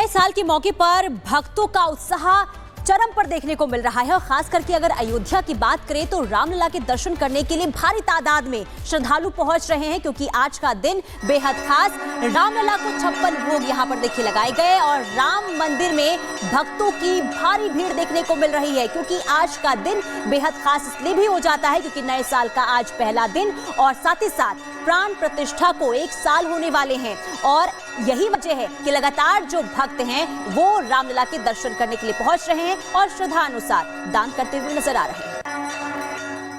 नए साल के मौके पर भक्तों का उत्साह चरम पर देखने को मिल रहा है और खास करके अगर अयोध्या की बात करें तो रामलला के दर्शन करने के लिए भारी तादाद में श्रद्धालु पहुंच रहे हैं क्योंकि आज का दिन बेहद खास। रामलला को 56 भोग यहां पर देखिए लगाए गए और राम मंदिर में भक्तों की भारी भीड़ देखने को मिल रही है क्योंकि आज का दिन बेहद खास इसलिए भी हो जाता है क्योंकि नए साल का आज पहला दिन और साथ ही साथ प्राण प्रतिष्ठा को 1 साल होने वाले हैं और यही वजह है कि लगातार जो भक्त हैं वो रामलला के दर्शन करने के लिए पहुंच रहे हैं और श्रद्धा अनुसार दान करते हुए नजर आ रहे हैं।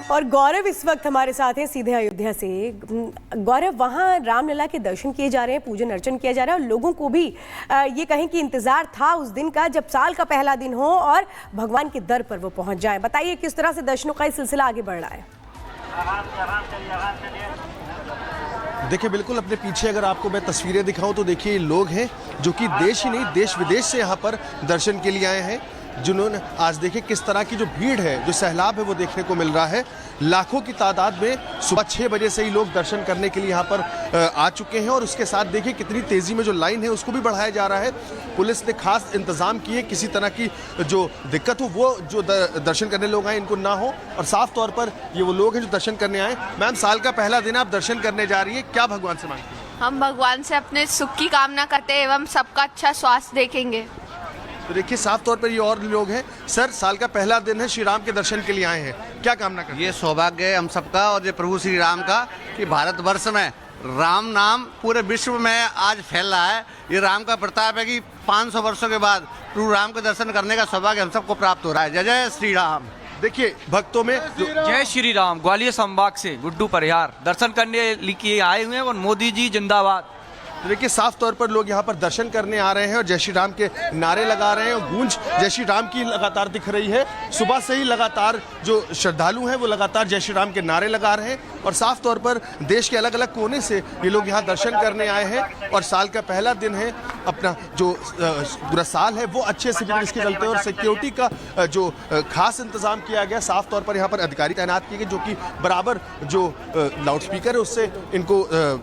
और गौरव इस वक्त हमारे साथ हैं सीधे अयोध्या से। गौरव, वहां रामलला के दर्शन किए जा रहे हैं, पूजन अर्चन किया जा रहा है और लोगों को भी ये कहें कि इंतजार था उस दिन का जब साल का पहला दिन हो और भगवान के दर पर वो पहुंच जाए। बताइए किस तरह से दर्शनों का ये सिलसिला आगे बढ़ रहा है। देखिए, बिल्कुल अपने पीछे अगर आपको मैं तस्वीरें दिखाऊं तो देखिए लोग हैं जो कि देश ही नहीं देश विदेश से यहाँ पर दर्शन के लिए आए हैं, जिन्होंने आज देखिए किस तरह की जो भीड़ है, जो सैलाब है वो देखने को मिल रहा है। लाखों की तादाद में सुबह 6 बजे से ही लोग दर्शन करने के लिए यहाँ पर आ चुके हैं और उसके साथ देखिए कितनी तेज़ी में जो लाइन है उसको भी बढ़ाया जा रहा है। पुलिस ने खास इंतजाम किए, किसी तरह की जो दिक्कत हो वो जो दर्शन करने लोग आए इनको ना हो। और साफ तौर पर ये वो लोग हैं जो दर्शन करने आए। मैम, साल का पहला दिन आप दर्शन करने जा रही है, क्या भगवान से मांगती हैं? हम भगवान से अपने सुख की कामना करते हैं एवं सबका अच्छा स्वास्थ्य देखेंगे। तो देखिए साफ तौर पर ये और लोग हैं। सर, साल का पहला दिन है, श्री राम के दर्शन के लिए आए हैं, क्या कामना करते हैं? ये सौभाग्य है हम सबका और ये प्रभु श्री राम का कि भारतवर्ष में राम नाम पूरे विश्व में आज फैल रहा है। ये राम का प्रताप है कि 500 वर्षों के बाद प्रभु राम के दर्शन करने का सौभाग्य हम सबको प्राप्त हो रहा है। जय जय श्री राम। देखिए भक्तों में जय श्री राम। ग्वालियर संभाग से गुड्डू परिहार दर्शन करने लिए आए हुए हैं और मोदी जी जिंदाबाद। देखिए साफ तौर पर लोग यहाँ पर दर्शन करने आ रहे हैं और जय श्री राम के नारे लगा रहे हैं और गूंज जय श्री राम की लगातार दिख रही है। सुबह से ही लगातार जो श्रद्धालु हैं वो लगातार जय श्री राम के नारे लगा रहे हैं और साफ तौर पर देश के अलग अलग कोने से ये लोग यहाँ दर्शन करने आए हैं और साल का पहला दिन है। अपना जो पूरा साल है वो अच्छे से इसके चलते और सिक्योरिटी का जो खास इंतजाम किया गया। साफ तौर पर यहाँ पर अधिकारी तैनात किए गए जो कि बराबर जो लाउड स्पीकर है उससे इनको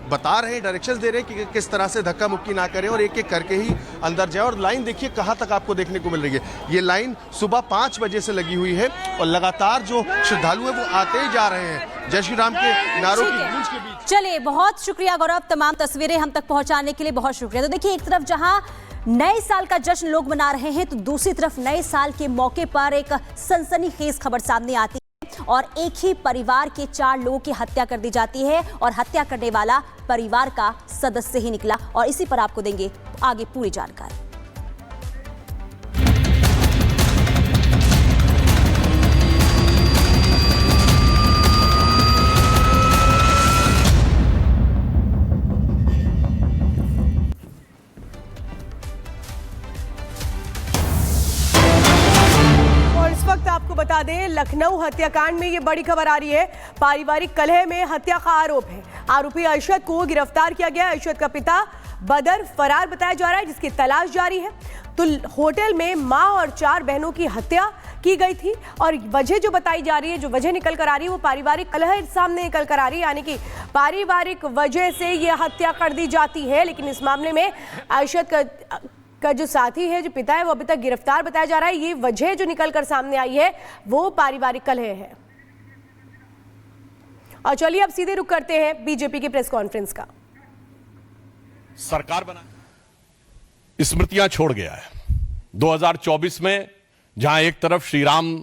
बता रहे हैं, डायरेक्शंस दे रहे हैं कि किस तरह से धक्का मुक्की ना करें और एक एक करके ही अंदर जाए। और लाइन देखिए कहाँ तक आपको देखने को मिल रही है। ये लाइन सुबह 5 बजे से लगी हुई है और लगातार जो श्रद्धालु है वो आते ही जा रहे हैं जय श्री राम के नारों की गूंज के बीच। चलिए, बहुत शुक्रिया गौरव, तमाम तस्वीरें हम तक पहुंचाने के लिए बहुत शुक्रिया। तो देखिए, एक तरफ जहां नए साल का जश्न लोग मना रहे हैं तो दूसरी तरफ नए साल के मौके पर एक सनसनीखेज खबर सामने आती है और एक ही परिवार के 4 लोगों की हत्या कर दी जाती है और हत्या करने वाला परिवार का सदस्य ही निकला और इसी पर आपको देंगे आगे पूरी जानकारी। आपको बता दें, लखनऊ हत्याकांड में ये बड़ी खबर आ रही है। पारिवारिक कलह में हत्या का आरोप है। आरोपी अरशद को गिरफ्तार किया गया। अरशद का पिता बदर फरार बताया जा रहा है जिसकी तलाश जारी है। तो होटल में मां और 4 बहनों की हत्या की गई थी और वजह जो बताई जा रही है, जो वजह निकल कर आ रही है वो पारिवारिक कलह सामने निकल कर आ रही है, यानी कि पारिवारिक वजह से ये हत्या कर दी जाती है। लेकिन इस मामले में अरशद का जो साथी है, जो पिता है, वो अभी तक गिरफ्तार बताया जा रहा है। ये वजह जो निकलकर सामने आई है वो पारिवारिक कलह है। और चलिए अब सीधे रुख करते हैं बीजेपी की प्रेस कॉन्फ्रेंस का। सरकार बना स्मृतियां छोड़ गया है। 2024 में जहां एक तरफ श्री राम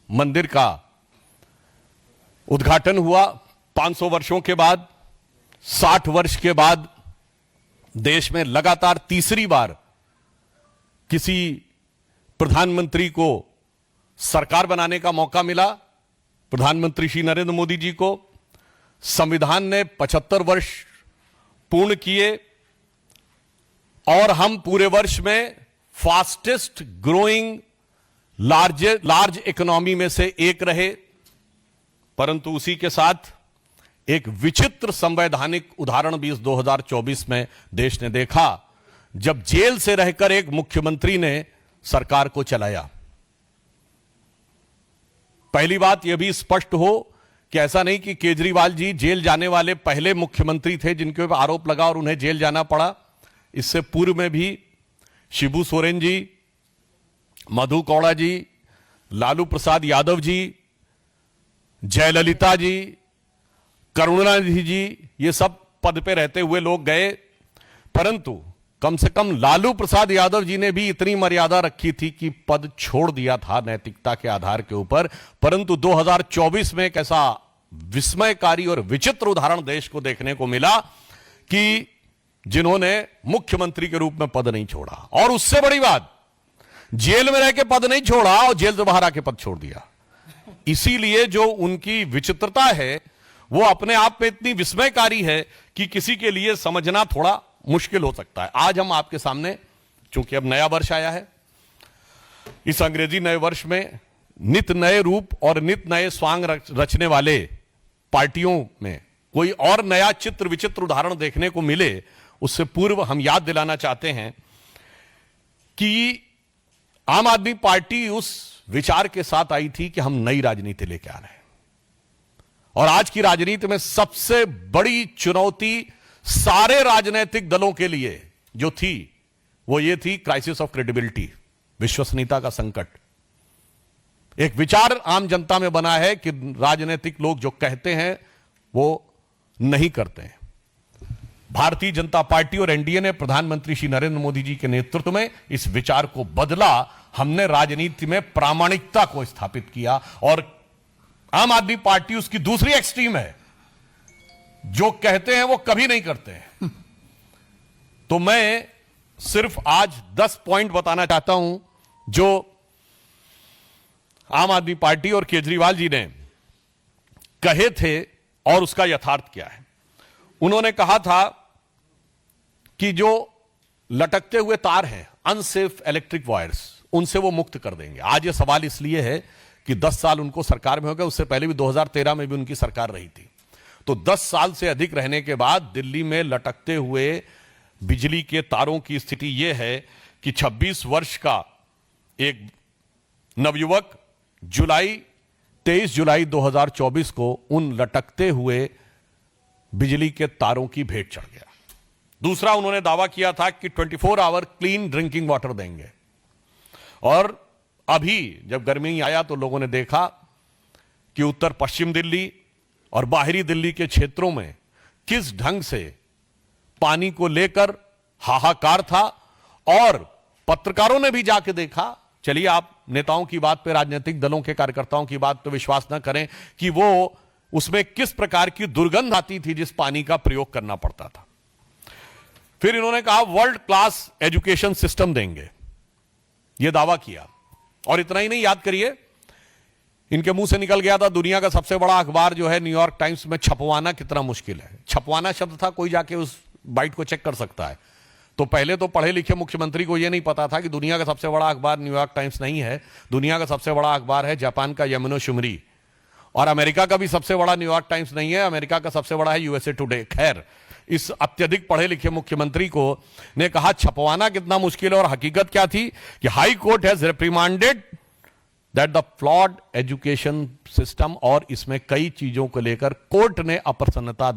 मंदिर का उद्घाटन हुआ 500 वर्षों के बाद, 60 वर्ष के बाद देश में लगातार तीसरी बार किसी प्रधानमंत्री को सरकार बनाने का मौका मिला। प्रधानमंत्री श्री नरेंद्र मोदी जी को संविधान ने 75 वर्ष पूर्ण किए और हम पूरे वर्ष में फास्टेस्ट ग्रोइंग लार्ज इकोनॉमी में से एक रहे। परंतु उसी के साथ एक विचित्र संवैधानिक उदाहरण भी इस 2024 में देश ने देखा जब जेल से रहकर एक मुख्यमंत्री ने सरकार को चलाया। पहली बात यह भी स्पष्ट हो कि ऐसा नहीं कि केजरीवाल जी जेल जाने वाले पहले मुख्यमंत्री थे जिनके ऊपर आरोप लगा और उन्हें जेल जाना पड़ा। इससे पूर्व में भी शिबू सोरेन जी, मधु कौड़ा जी, लालू प्रसाद यादव जी, जयललिता जी, करुणानिधि जी, ये सब पद पे रहते हुए लोग गए, परंतु कम से कम लालू प्रसाद यादव जी ने भी इतनी मर्यादा रखी थी कि पद छोड़ दिया था नैतिकता के आधार के ऊपर। परंतु 2024 में एक ऐसा विस्मयकारी और विचित्र उदाहरण देश को देखने को मिला कि जिन्होंने मुख्यमंत्री के रूप में पद नहीं छोड़ा, और उससे बड़ी बात, जेल में रह के पद नहीं छोड़ा और जेल से बाहर आके पद छोड़ दिया। इसीलिए जो उनकी विचित्रता है वो अपने आप में इतनी विस्मयकारी है कि किसी के लिए समझना थोड़ा मुश्किल हो सकता है। आज हम आपके सामने, चूंकि अब नया वर्ष आया है, इस अंग्रेजी नए वर्ष में नित नए रूप और नित नए स्वांग रचने वाले पार्टियों में कोई और नया चित्र विचित्र उदाहरण देखने को मिले, उससे पूर्व हम याद दिलाना चाहते हैं कि आम आदमी पार्टी उस विचार के साथ आई थी कि हम नई राजनीति लेके आ रहे हैं, और आज की राजनीति में सबसे बड़ी चुनौती सारे राजनीतिक दलों के लिए जो थी वो ये थी क्राइसिस ऑफ क्रेडिबिलिटी, विश्वसनीयता का संकट। एक विचार आम जनता में बना है कि राजनीतिक लोग जो कहते हैं वो नहीं करते हैं। भारतीय जनता पार्टी और एनडीए ने प्रधानमंत्री श्री नरेंद्र मोदी जी के नेतृत्व में इस विचार को बदला। हमने राजनीति में प्रामाणिकता को स्थापित किया, और आम आदमी पार्टी उसकी दूसरी एक्सट्रीम है, जो कहते हैं वो कभी नहीं करते हैं। तो मैं सिर्फ आज 10 पॉइंट बताना चाहता हूं जो आम आदमी पार्टी और केजरीवाल जी ने कहे थे और उसका यथार्थ क्या है। उन्होंने कहा था कि जो लटकते हुए तार हैं, अनसेफ इलेक्ट्रिक वायर्स, उनसे वो मुक्त कर देंगे। आज ये सवाल इसलिए है कि 10 साल उनको सरकार में हो गए, उससे पहले भी 2013 में भी उनकी सरकार रही थी। तो 10 साल से अधिक रहने के बाद दिल्ली में लटकते हुए बिजली के तारों की स्थिति यह है कि 26 वर्ष का एक नवयुवक 23 जुलाई 2024 को उन लटकते हुए बिजली के तारों की भेंट चढ़ गया। दूसरा, उन्होंने दावा किया था कि 24 आवर क्लीन ड्रिंकिंग वाटर देंगे, और अभी जब गर्मी आया तो लोगों ने देखा कि उत्तर पश्चिम दिल्ली और बाहरी दिल्ली के क्षेत्रों में किस ढंग से पानी को लेकर हाहाकार था, और पत्रकारों ने भी जाके देखा। चलिए, आप नेताओं की बात पे, राजनीतिक दलों के कार्यकर्ताओं की बात पे विश्वास न करें कि वो उसमें किस प्रकार की दुर्गंध आती थी जिस पानी का प्रयोग करना पड़ता था। फिर इन्होंने कहा वर्ल्ड क्लास एजुकेशन सिस्टम देंगे, यह दावा किया। और इतना ही नहीं, याद करिए, इनके मुंह से निकल गया था दुनिया का सबसे बड़ा अखबार जो है न्यूयॉर्क टाइम्स में छपवाना कितना मुश्किल है। छपवाना शब्द था, कोई जाके उस बाइट को चेक कर सकता है। तो पहले तो पढ़े लिखे मुख्यमंत्री को यह नहीं पता था कि दुनिया का सबसे बड़ा अखबार न्यूयॉर्क टाइम्स नहीं है, दुनिया का सबसे बड़ा अखबार है जापान का यमुनो शुमरी, और अमेरिका का भी सबसे बड़ा न्यूयॉर्क टाइम्स नहीं है, अमेरिका का सबसे बड़ा है यूएसए टुडे। खैर, इस अत्यधिक पढ़े लिखे मुख्यमंत्री को ने कहा छपवाना कितना मुश्किल है, और हकीकत क्या थी कि high court has reprimanded that the flawed education system, और इसमें कई चीजों को लेकर कोर्ट ने अप्रसन्नता